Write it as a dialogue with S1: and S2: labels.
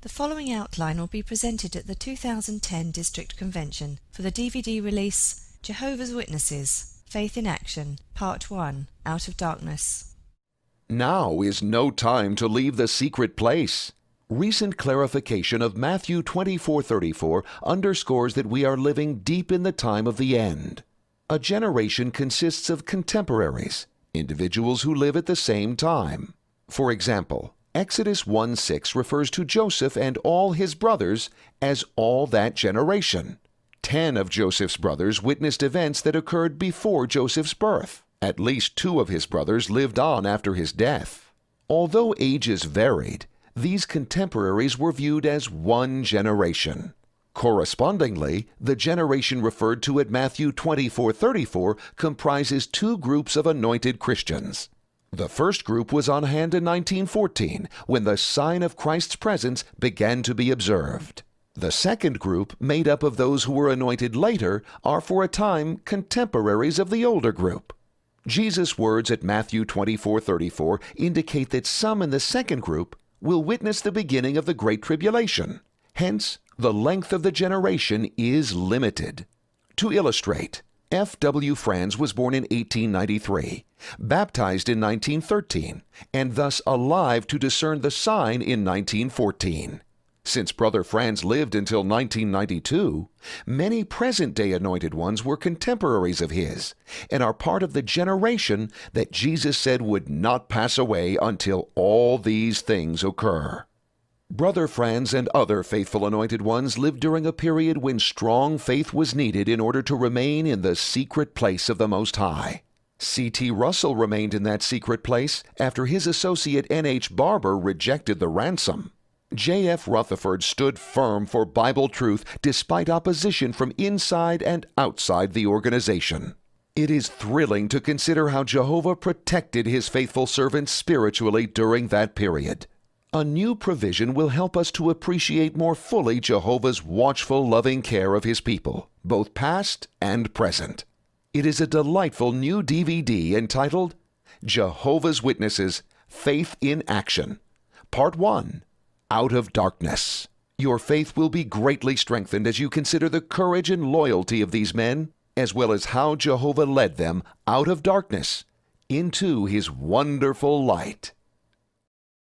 S1: The following outline will be presented at the 2010 District Convention for the DVD release Jehovah's Witnesses, Faith in Action, Part 1, Out of Darkness.
S2: Now is no time to leave the secret place. Recent clarification of Matthew 24:34 underscores that we are living deep in the time of the end. A generation consists of contemporaries, individuals who live at the same time. For example, Exodus 1:6 refers to Joseph and all his brothers as all that generation. 10 of Joseph's brothers witnessed events that occurred before Joseph's birth. At least 2 of his brothers lived on after his death. Although ages varied, these contemporaries were viewed as one generation. Correspondingly, the generation referred to at Matthew 24:34 comprises 2 groups of anointed Christians. The first group was on hand in 1914, when the sign of Christ's presence began to be observed. The second group, made up of those who were anointed later, are for a time contemporaries of the older group. Jesus' words at Matthew 24:34 indicate that some in the second group will witness the beginning of the Great Tribulation. Hence, the length of the generation is limited. To illustrate, F.W. Franz was born in 1893, baptized in 1913, and thus alive to discern the sign in 1914. Since Brother Franz lived until 1992, many present-day anointed ones were contemporaries of his and are part of the generation that Jesus said would not pass away until all these things occur. Brother Franz and other faithful anointed ones lived during a period when strong faith was needed in order to remain in the secret place of the Most High. C.T. Russell remained in that secret place after his associate N.H. Barber rejected the ransom. J.F. Rutherford stood firm for Bible truth despite opposition from inside and outside the organization. It is thrilling to consider how Jehovah protected his faithful servants spiritually during that period. A new provision will help us to appreciate more fully Jehovah's watchful, loving care of his people, both past and present. It is a delightful new DVD entitled Jehovah's Witnesses, Faith in Action, Part 1, Out of Darkness. Your faith will be greatly strengthened as you consider the courage and loyalty of these men, as well as how Jehovah led them out of darkness into his wonderful light.